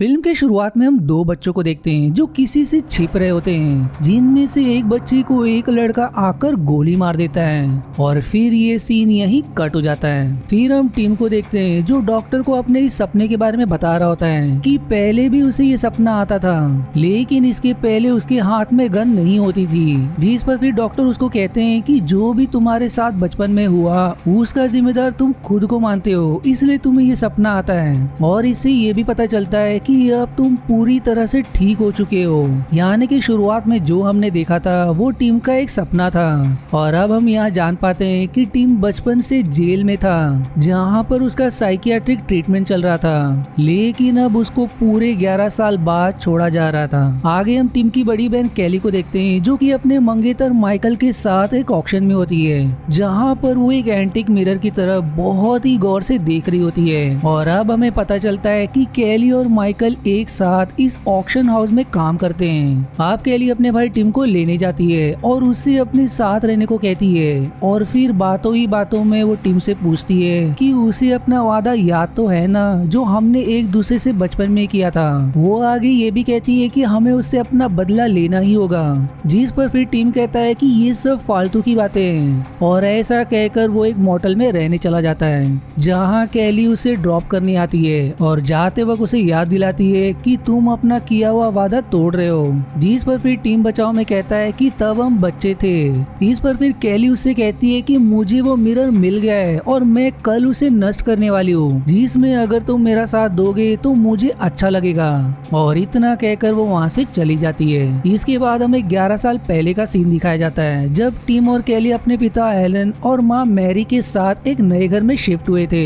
Film के शुरुआत में हम दो बच्चों को देखते हैं जो किसी से छिप रहे होते हैं, जिनमें से एक बच्चे को एक लड़का आकर गोली मार देता है और फिर ये सीन यहीं कट हो जाता है। फिर हम टीम को देखते हैं जो डॉक्टर को अपने इस सपने के बारे में बता रहा होता है कि पहले भी उसे ये सपना आता था, लेकिन इसके पहले उसके हाथ में गन नहीं होती थी। जिस पर फिर डॉक्टर उसको कहते हैं कि जो भी तुम्हारे साथ बचपन में हुआ उसका जिम्मेदार तुम खुद को मानते हो, इसलिए तुम्हें ये सपना आता है। और इससे ये भी पता चलता है कि अब तुम पूरी तरह से ठीक हो चुके हो। यानी कि शुरुआत में जो हमने देखा था वो टीम का एक सपना था, और अब हम यहाँ जान पाते हैं कि टीम बचपन से जेल में था जहाँ पर उसका साइकियाट्रिक ट्रीटमेंट चल रहा था, लेकिन अब उसको पूरे 11 साल बाद छोड़ा जा रहा था। आगे हम टीम की बड़ी बहन कैली को देखते हैं जो कि अपने मंगेतर माइकल के साथ एक ऑक्शन में होती है, जहाँ पर वो एक एंटीक मिरर की तरफ बहुत ही गौर से देख रही होती है। और अब हमें पता चलता है कि कैली और माइकल एक साथ इस ऑक्शन हाउस में काम करते हैं। आप कैली अपने भाई टिम को लेने जाती है और उससे अपने साथ रहने को कहती है, और फिर बातों ही बातों में वो टिम से पूछती है कि उसे अपना वादा याद तो है ना जो हमने एक दूसरे से बचपन में किया था। वो आगे ये भी कहती है कि हमें उससे अपना बदला लेना ही होगा, जिस पर फिर टिम कहता है कि ये सब फालतू की बातें हैं, और ऐसा कहकर वो एक मोटल में रहने चला जाता है जहाँ कैली उसे ड्रॉप करने आती है और जाते वक्त उसे याद दिलाती है कि तुम अपना किया हुआ वादा तोड़ रहे हो। जिस पर फिर टीम बचाओ में कहता है कि तब हम बच्चे थे। इस पर फिर कैली उससे कहती है कि मुझे वो मिरर मिल गया है और मैं कल उसे नष्ट करने वाली हूँ, जिसमें अगर तुम मेरा साथ दोगे तो मुझे अच्छा लगेगा। और इतना कहकर वो वहाँ से चली जाती है। इसके बाद हमें 11 साल पहले का सीन दिखाया जाता है जब टीम और कैली अपने पिता एलन और माँ मैरी के साथ एक नए घर में शिफ्ट हुए थे,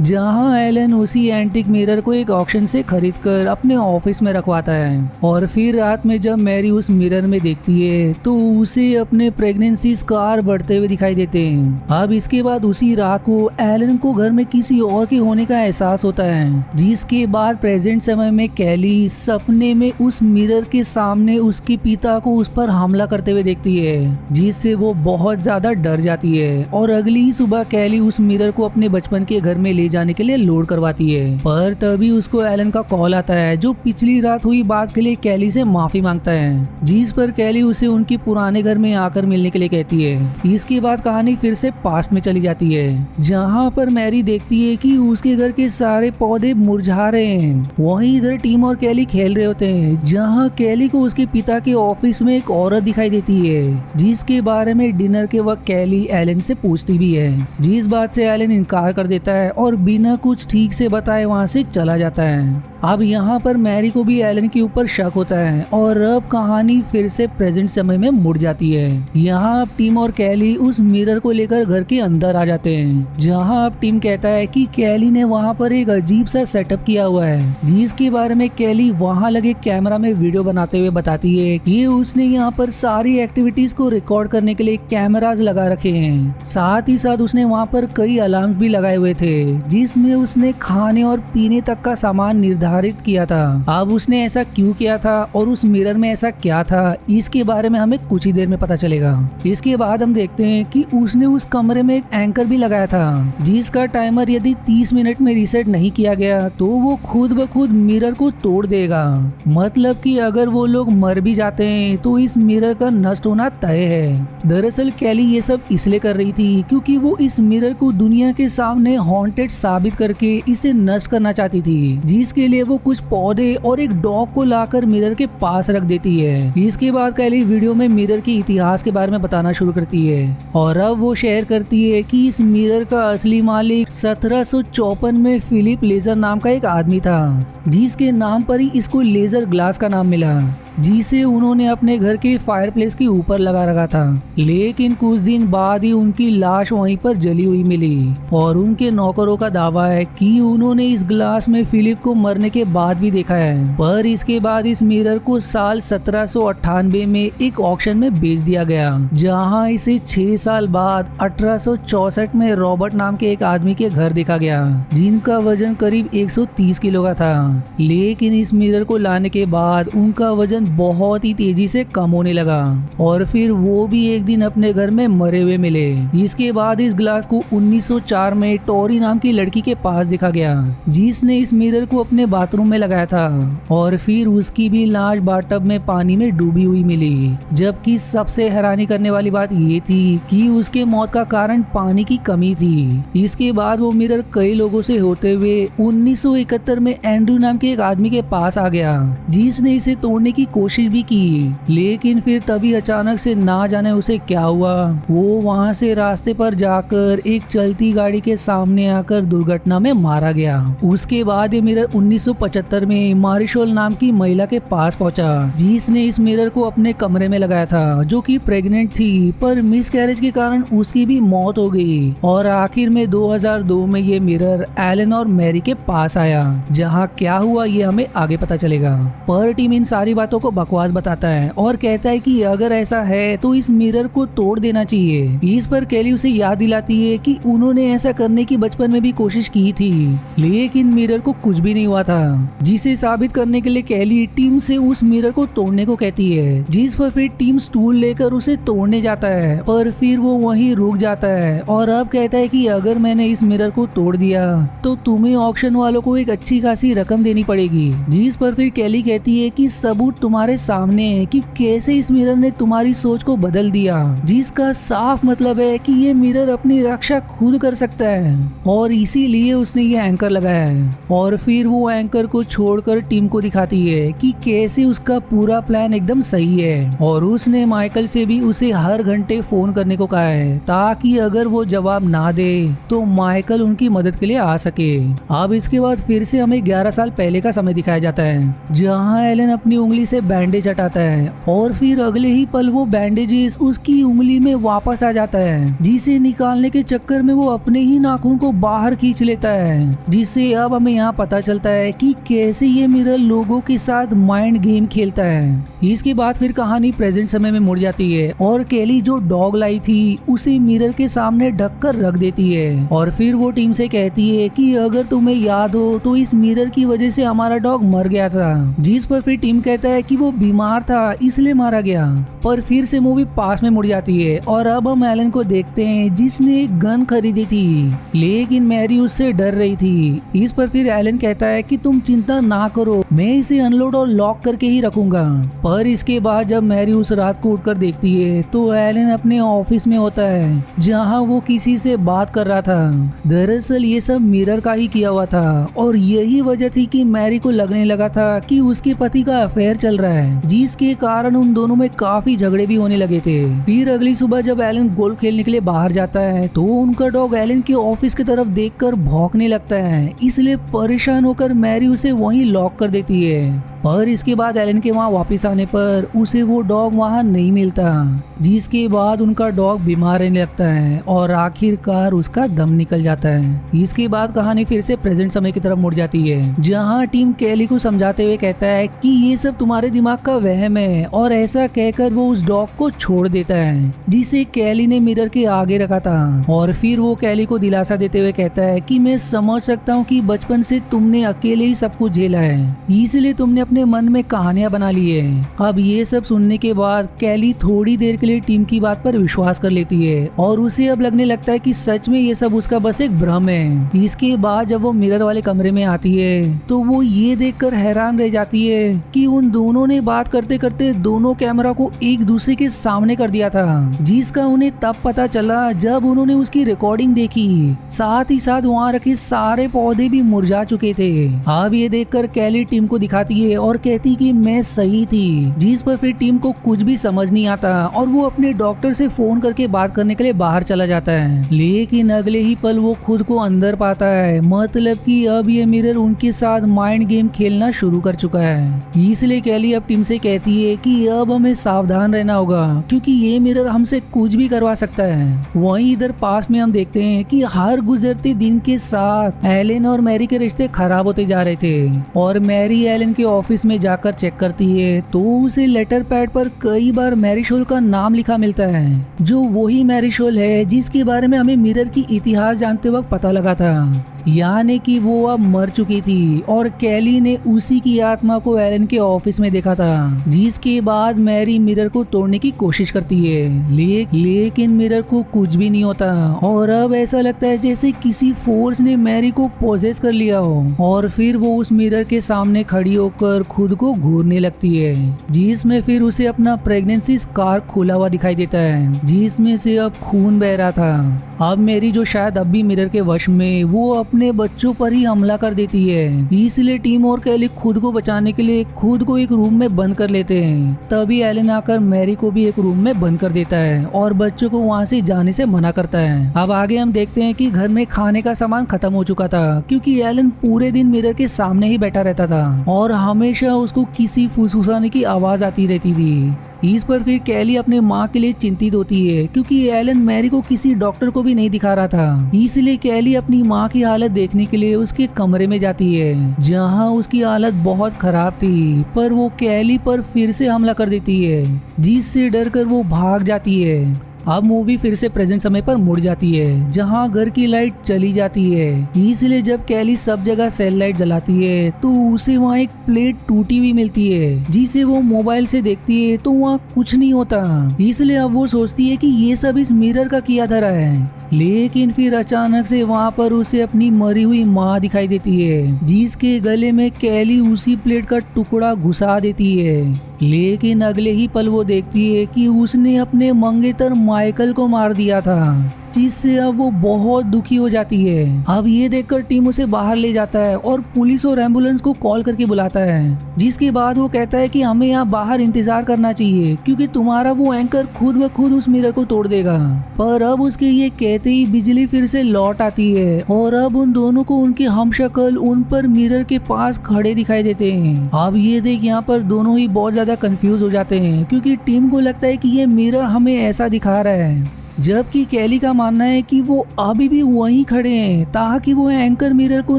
जहां एलन उसी एंटीक मिरर को एक ऑक्शन से खरीदकर अपने ऑफिस में रखवाता है। और फिर रात में जब मैरी उस मिरर में देखती है तो उसे अपने प्रेगनेंसी स्कार बढ़ते हुए दिखाई देते हैं। अब इसके बाद उसी रात को एलन को घर में किसी और के होने का एहसास होता है, जिसके बाद प्रेजेंट समय में कैली सपने में उस मिरर के सामने उसके पिता को उस पर हमला करते हुए देखती है, जिससे वो बहुत ज्यादा डर जाती है। और अगली ही सुबह कैली उस मिरर को अपने बचपन के घर में ले जाने के लिए लोड करवाती है, पर तभी उसको एलन का कॉल आता है जो पिछली रात हुई बात के लिए कैली से माफी मांगता है, जिस पर कैली उसे उनके पुराने घर में आकर मिलने के लिए कहती है। इसके बाद कहानी फिर से पास्ट में चली जाती है, जहाँ पर मैरी देखती है कि उसके घर के सारे पौधे मुरझा रहे हैं। वहीं इधर टीम और कैली खेल रहे होते हैं, जहाँ कैली को उसके पिता के ऑफिस में एक औरत दिखाई देती है, जिसके बारे में डिनर के वक्त कैली एलन से पूछती भी है, जिस बात से एलन इनकार कर देता है और बिना कुछ ठीक से बताए वहां से चला जाता है। अब यहाँ पर मैरी को भी एलन के ऊपर शक होता है, और अब कहानी फिर से प्रेजेंट समय में मुड़ जाती है। यहाँ अब टीम और कैली उस मिरर को लेकर घर के अंदर आ जाते हैं, जहाँ अब टीम कहता है कि कैली ने वहाँ पर एक अजीब सा सेटअप किया हुआ है, जिसके बारे में कैली वहाँ लगे कैमरा में वीडियो बनाते हुए बताती है कि उसने यहाँ पर सारी एक्टिविटीज को रिकॉर्ड करने के लिए कैमराज लगा रखे हैं। साथ ही साथ उसने वहाँ पर कई अलार्म भी लगाए हुए थे, जिसमें उसने खाने और पीने तक का सामान निर्धारित किया था। अब उसने ऐसा क्यों किया था और उस मिरर में ऐसा क्या था, इसके बारे में हमें कुछ ही देर में पता चलेगा। इसके बाद हम देखते हैं कि उसने उस कमरे में एक एंकर भी लगाया था, जिसका टाइमर यदि 30 मिनट में रीसेट नहीं किया गया तो वो खुद ब खुद मिरर को तोड़ देगा। मतलब कि अगर वो लोग मर भी जाते हैं तो इस मिरर का नष्ट होना तय है। दरअसल कैली ये सब इसलिए कर रही थी क्योंकि वो इस मिरर को दुनिया के सामने हॉन्टेड साबित करके इसे नष्ट करना चाहती थी, जिसके लिए वो कुछ पौधे और एक डॉग को लाकर मिरर के पास रख देती है। इसके बाद कैली वीडियो में मिरर के इतिहास के बारे में बताना शुरू करती है, और अब वो शेयर करती है कि इस मिरर का असली मालिक 1754 में फिलिप लेजर नाम का एक आदमी था, जिसके नाम पर ही इसको लेजर ग्लास का नाम मिला, जिसे उन्होंने अपने घर के फायरप्लेस के ऊपर लगा रखा था। लेकिन कुछ दिन बाद ही उनकी लाश वहीं पर जली हुई मिली, और उनके नौकरों का दावा है कि उन्होंने इस ग्लास में फिलिप को मरने के बाद भी देखा है। पर इसके बाद इस मिरर को साल 1798 में एक ऑक्शन में बेच दिया गया, जहां इसे 6 साल बाद 1864 में रॉबर्ट नाम के एक आदमी के घर देखा गया, जिनका वजन करीब 130 किलो का था। लेकिन इस मिरर को लाने के बाद उनका वजन बहुत ही तेजी से कम होने लगा और फिर वो भी एक दिन अपने घर में मरे हुए मिले। इसके बाद इस ग्लास को 1904 में टोरी नाम की लड़की के पास देखा गया जिसने इस मिरर को अपने बाथरूम में लगाया था और फिर उसकी भी लाश बाथटब में पानी में डूबी हुई मिली। जबकि सबसे हैरानी करने वाली बात ये थी कि उसके मौत का कारण पानी की कमी थी। इसके बाद वो मिरर कई लोगों से होते हुए 1971 में एंड्रू नाम के एक आदमी के पास आ गया जिसने इसे तोड़ने की कोशिश भी की, लेकिन फिर तभी अचानक से ना जाने उसे क्या हुआ, वो वहां से रास्ते पर जाकर एक चलती गाड़ी के सामने आकर दुर्घटना में मारा गया। उसके बाद ये मिरर 1975 में मारिशोल नाम की महिला के पास पहुंचा जिसने इस मिरर को अपने कमरे में लगाया था, जो कि प्रेग्नेंट थी, पर मिसकैरेज के कारण उसकी भी मौत हो गई। और आखिर में 2002 में ये मिरर एलन और मैरी के पास आया, जहां क्या हुआ ये हमें आगे पता चलेगा। पर टीम इन सारी बातों को बकवास बताता है और कहता है कि अगर ऐसा है तो इस मिरर को तोड़ देना चाहिए। इस पर कैली उसे याद दिलाती है कि उन्होंने ऐसा करने की बचपन में भी कोशिश की थी, लेकिन मिरर को कुछ भी नहीं हुआ था, जिसे साबित करने के लिए कैली टीम से उस मिरर को तोड़ने को कहती है, जिस पर फिर टीम स्टूल लेकर उसे तोड़ने जाता है, पर फिर वो वहीं रुक जाता है और अब कहता है कि अगर मैंने इस मिरर को तोड़ दिया तो तुम्हें ऑक्शन वालों को एक अच्छी खासी रकम देनी पड़ेगी। जिस पर फिर कैली कहती है कि सबूत तुम्हारे सामने है कि कैसे इस मिरर ने तुम्हारी सोच को बदल दिया, जिसका साफ मतलब है कि ये मिरर अपनी रक्षा खुद कर सकता है और इसीलिए उसने ये एंकर लगाया है। और फिर वो एंकर को छोड़कर टीम को दिखाती है कि कैसे उसका पूरा प्लान एकदम सही है और उसने माइकल से भी उसे हर घंटे फोन करने को कहा है ताकि अगर वो जवाब ना दे तो माइकल उनकी मदद के लिए आ सके। अब इसके बाद फिर से हमें 11 साल पहले का समय दिखाया जाता है, जहां एलन अपनी उंगली से बैंडेज हटाता है और फिर अगले ही पल वो बैंडेजेस उसकी उंगली में वापस आ जाता है, जिसे निकालने के चक्कर में वो अपने ही नाखून को बाहर खींच लेता है, जिससे अब हमें यहाँ पता चलता है कि कैसे ये मिरर लोगों के साथ माइंड गेम खेलता है। इसके बाद फिर कहानी प्रेजेंट समय में मुड़ जाती है और कैली जो डॉग लाई थी उसे मिरर के सामने ढक कर रख देती है और फिर वो टीम से कहती है कि अगर तुम्हें याद हो तो इस मिरर की वजह से हमारा डॉग मर गया था, जिस पर फिर टीम कहता है कि वो बीमार था इसलिए मारा गया। पर फिर से मूवी पास में मुड़ जाती है और अब हम एलन को देखते हैं जिसने एक गन खरीदी थी, लेकिन मैरी उससे डर रही थी। इस पर फिर एलन कहता है कि तुम चिंता ना करो, मैं इसे अनलोड और लॉक करके ही रखूंगा। पर इसके बाद जब मैरी उस रात को उठकर देखती है तो एलन अपने ऑफिस में होता है, जहां वो किसी से बात कर रहा था। दरअसल ये सब मिरर का ही किया हुआ था और यही वजह थी कि मैरी को लगने लगा था कि उसके पति का अफेयर चल रहा है, जिसके कारण उन दोनों में काफी झगड़े भी होने लगे थे। फिर अगली सुबह जब एलन गोल्फ खेलने के लिए बाहर जाता है तो उनका डॉग एलन के ऑफिस की तरफ देखकर भौंकने लगता है, इसलिए परेशान होकर मैरी उसे वहीं लॉक कर देती है। पर इसके बाद एलन के वहाँ वापस आने पर उसे वो डॉग वहाँ नहीं मिलता, जिसके बाद उनका डॉग बीमार रहने लगता है और आखिरकार उसका दम निकल जाता है। इसके बाद कहानी फिर से प्रेजेंट समय की तरफ मुड़ जाती है, जहाँ टीम कैली को समझाते हुए कहता है कि ये सब तुम्हारे दिमाग का वहम है और ऐसा कहकर वो उस डॉग को छोड़ देता है जिसे कैली ने मिरर के आगे रखा था। और फिर वो कैली को दिलासा देते हुए कहता है कि मैं समझ सकता हूँ कि बचपन से तुमने अकेले ही सब कुछ झेला है, इसलिए तुमने अपने मन में कहानियां बना ली है। अब ये सब सुनने के बाद कैली थोड़ी देर के लिए टीम की बात पर विश्वास कर लेती है और उसे अब लगने लगता है कि सच में ये सब उसका बस एक भ्रम है। इसके बाद जब वो मिरर वाले कमरे में आती है तो वो ये देखकर हैरान रह जाती है कि उन दोनों ने बात करते करते दोनों कैमरा को एक दूसरे के सामने कर दिया था, जिसका उन्हें तब पता चला जब उन्होंने उसकी रिकॉर्डिंग देखी। साथ ही साथ वहाँ रखे सारे पौधे भी मुरझा चुके थे। अब ये देखकर कैली टीम को दिखाती है और कहती कि मैं सही थी, जिस पर फिर टीम को कुछ भी समझ नहीं आता और वो अपने डॉक्टर से फोन करके बात करने के लिए बाहर चला जाता है। लेकिन अगले ही पल वो खुद को अंदर पाता है, मतलब कि अब ये मिरर उनके साथ माइंड गेम खेलना शुरू कर चुका है। इसलिए कैली अब टीम से कहती है कि अब हमें सावधान रहना होगा क्योंकि ये मिरर हमसे कुछ भी करवा सकता है। वहीं इधर पास में हम देखते हैं कि हर गुजरते दिन के साथ एलन और मैरी के रिश्ते खराब होते जा रहे थे और मैरी एलन के ऑफिस में जाकर चेक करती है तो उसे लेटर पैड पर कई बार मैरिशोल का नाम लिखा मिलता है, जो वही मैरिशोल है जिसके बारे में हमें मिरर की इतिहास जानते वक्त पता लगा था, यानी कि वो अब मर चुकी थी और कैली ने उसी की आत्मा को एलन के ऑफिस में में देखा था। जिसके बाद मैरी मिरर को तोड़ने की कोशिश करती है, लेकिन मिरर को कुछ भी नहीं होता और अब ऐसा लगता है जैसे किसी फोर्स ने मैरी को पोजेस कर लिया हो। और फिर वो उस मिरर के सामने खड़ी होकर खुद को घूरने लगती है, जिसमें फिर उसे अपना प्रेगनेंसी स्कार खुला हुआ दिखाई देता है, जिसमें से अब खून बह रहा था। अब मैरी, जो शायद अब भी मिरर के वश में, वो अपने बच्चों पर ही हमला कर देती है। इसलिए टीम और कैली खुद को बचाने के लिए खुद को एक रूम में बंद कर लेते हैं। तभी एलन आकर मैरी को भी एक रूम में बंद कर देता है और बच्चों को वहाँ से जाने से मना करता है। अब आगे हम देखते हैं कि घर में खाने का सामान खत्म हो चुका था, क्योंकि एलन पूरे दिन मिरर के सामने ही बैठा रहता था और हमेशा उसको किसी फुसफुसाने की आवाज आती रहती थी। इस पर फिर कैली अपने माँ के लिए चिंतित होती है, क्योंकि एलन मैरी को किसी डॉक्टर को भी नहीं दिखा रहा था। इसलिए कैली अपनी माँ की हालत देखने के लिए उसके कमरे में जाती है, जहाँ उसकी हालत बहुत खराब थी। पर वो कैली पर फिर से हमला कर देती है, जिससे डरकर वो भाग जाती है। अब मूवी फिर से प्रेजेंट समय पर मुड़ जाती है, जहां घर की लाइट चली जाती है। इसलिए जब कैली सब जगह सेल लाइट जलाती है तो उसे वहाँ एक प्लेट टूटी हुई मिलती है, जिसे वो मोबाइल से देखती है तो वहाँ कुछ नहीं होता। इसलिए अब वो सोचती है कि ये सब इस मिरर का किया धरा है। लेकिन फिर अचानक से वहाँ पर उसे अपनी मरी हुई माँ दिखाई देती है, जिसके गले में कैली उसी प्लेट का टुकड़ा घुसा देती है। लेकिन अगले ही पल वो देखती है कि उसने अपने मंगेतर माइकल को मार दिया था, जिससे अब वो बहुत दुखी हो जाती है। अब ये देखकर टीम उसे बाहर ले जाता है और पुलिस और एम्बुलेंस को कॉल करके बुलाता है, जिसके बाद वो कहता है कि हमें यहाँ बाहर इंतजार करना चाहिए, क्योंकि तुम्हारा वो एंकर खुद ब खुद उस मिरर को तोड़ देगा। पर अब उसके ये कहते ही बिजली फिर से लौट आती है और अब उन दोनों को उनके हमशक्ल उन पर मिरर के पास खड़े दिखाई देते हैं। अब ये देख यहाँ पर दोनों ही बहुत ज्यादा कंफ्यूज हो जाते हैं, क्योंकि टीम को लगता है कि ये मिरर हमें ऐसा दिखा रहा है, जबकि कैली का मानना है कि वो अभी भी वहीं खड़े हैं, ताकि वो एंकर मिरर को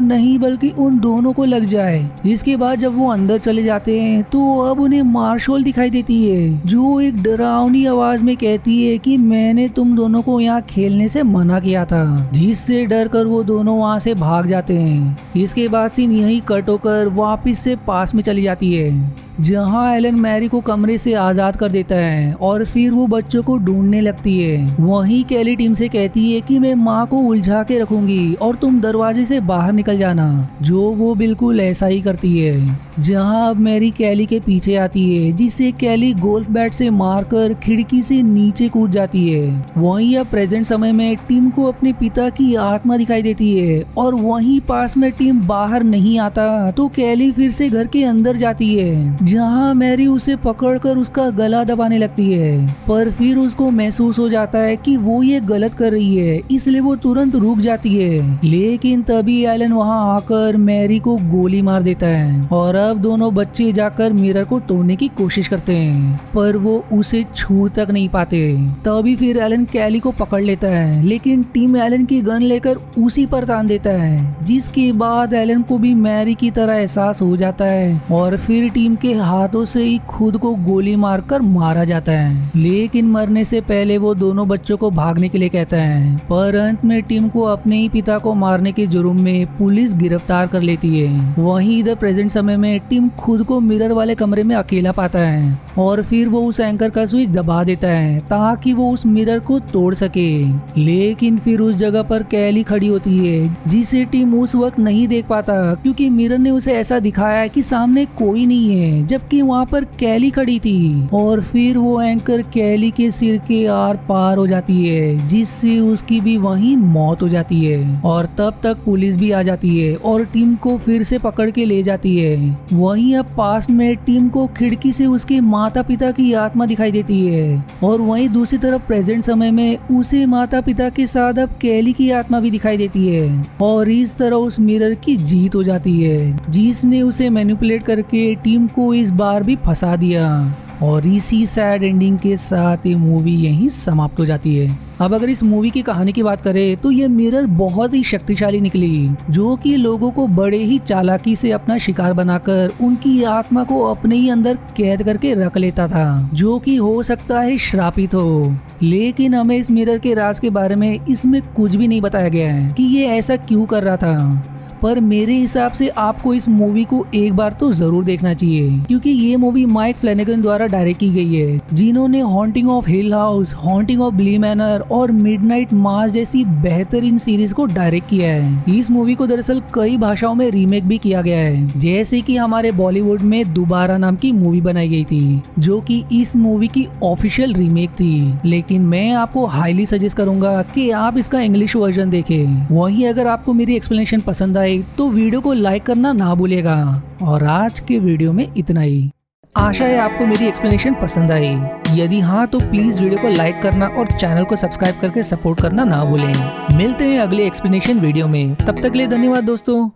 नहीं बल्कि उन दोनों को लग जाए। इसके बाद जब वो अंदर चले जाते हैं तो अब उन्हें मार्शल दिखाई देती है, जो एक डरावनी आवाज में कहती है कि मैंने तुम दोनों को यहाँ खेलने से मना किया था, जिससे डर कर वो दोनों वहाँ से भाग जाते हैं। इसके बाद सीन यही कट होकर वापिस से पास में चली जाती है, जहाँ एलन मैरी को कमरे से आजाद कर देता है और फिर वो बच्चों को ढूंढने लगती है। वहीं कैली टीम से कहती है कि मैं माँ को उलझा के रखूंगी और तुम दरवाजे से बाहर निकल जाना, जो वो बिल्कुल ऐसा ही करती है। जहाँ अब मैरी कैली के पीछे आती है, जिसे कैली गोल्फ बैट से मारकर खिड़की से नीचे कूद जाती है। वहीं अब प्रेजेंट समय में टीम को अपने पिता की आत्मा दिखाई देती है और वहीं पास में टीम बाहर नहीं आता तो कैली फिर से घर के अंदर जाती है, जहाँ मैरी उसे पकड़कर उसका गला दबाने लगती है। पर फिर उसको महसूस हो जाता है कि वो ये गलत कर रही है, इसलिए वो तुरंत रुक जाती है। लेकिन तभी एलन वहाँ आकर मैरी को गोली मार देता है और अब दोनों बच्चे जाकर मिरर को तोड़ने की कोशिश करते हैं, पर वो उसे छू तक नहीं पाते। तभी फिर एलन कैली को पकड़ लेता है, लेकिन टीम एलन की गन लेकर उसी पर तान देता है, जिसके बाद एलन को भी मैरी की तरह एहसास हो जाता है और फिर टीम के हाथों से ही खुद को गोली मारकर मारा जाता है। लेकिन मरने से पहले वो दोनों बच्चों को भागने के लिए कहता है, पर अंत में टीम को अपने ही पिता को मारने के जुर्म में पुलिस गिरफ्तार कर लेती है। वहीं इधर प्रेजेंट समय में टीम खुद को मिरर वाले कमरे में अकेला पाता है और फिर वो उस एंकर का स्विच दबा देता है ताकि वो उस मिरर को तोड़ सके। लेकिन फिर उस जगह पर कैली खड़ी होती है, जिसे टीम उस वक्त नहीं देख पाता, क्योंकि मिरर ने उसे ऐसा दिखाया कि सामने कोई नहीं है, जबकि वहाँ पर कैली खड़ी थी। और फिर वो एंकर कैली के सिर के आर पार हो जाती है, जिससे उसकी भी वहीं मौत हो जाती है। और तब तक पुलिस भी आ जाती है और टीम को फिर से पकड़ के ले जाती है। वहीं अब पास में टीम को खिड़की से उसके माता पिता की आत्मा दिखाई देती है और वहीं दूसरी तरफ प्रेजेंट समय में उसे माता पिता के साथ अब कैली की आत्मा भी दिखाई देती है। और इस तरह उस मिरर की जीत हो जाती है, जिसने उसे मैनिपुलेट करके टीम को इस बार भी फंसा दिया। और इसी सैड एंडिंग के साथ ये मूवी यहीं समाप्त हो जाती है। अब अगर इस मूवी की कहानी की बात करें तो ये मिरर बहुत ही शक्तिशाली निकली, जो कि लोगों को बड़े ही चालाकी से अपना शिकार बनाकर उनकी आत्मा को अपने ही अंदर कैद करके रख लेता था, जो कि हो सकता है श्रापित हो। लेकिन हमें इस मिरर के राज के बारे में इसमें कुछ भी नहीं बताया गया है कि ये ऐसा क्यों कर रहा था। पर मेरे हिसाब से आपको इस मूवी को एक बार तो जरूर देखना चाहिए, क्योंकि ये मूवी माइक फ्लैनेगन द्वारा डायरेक्ट की गई है, जिन्होंने haunting of hill house, haunting of Bly manor और मिडनाइट मास जैसी बेहतरीन सीरीज को डायरेक्ट किया है। इस मूवी को दरअसल कई भाषाओं में रीमेक भी किया गया है, जैसे कि हमारे बॉलीवुड में दोबारा नाम की मूवी बनाई गई थी, जो कि इस मूवी की ऑफिशियल रीमेक थी। लेकिन मैं आपको हाईली सजेस्ट करूंगा कि आप इसका इंग्लिश वर्जन देखें। वहीं अगर आपको मेरी एक्सप्लेनेशन पसंद आई तो वीडियो को लाइक करना ना भूलेगा। और आज के वीडियो में इतना ही। आशा है आपको मेरी एक्सप्लेनेशन पसंद आई। यदि हाँ तो प्लीज वीडियो को लाइक करना और चैनल को सब्सक्राइब करके सपोर्ट करना ना भूलें। मिलते हैं अगले एक्सप्लेनेशन वीडियो में, तब तक के लिए धन्यवाद दोस्तों।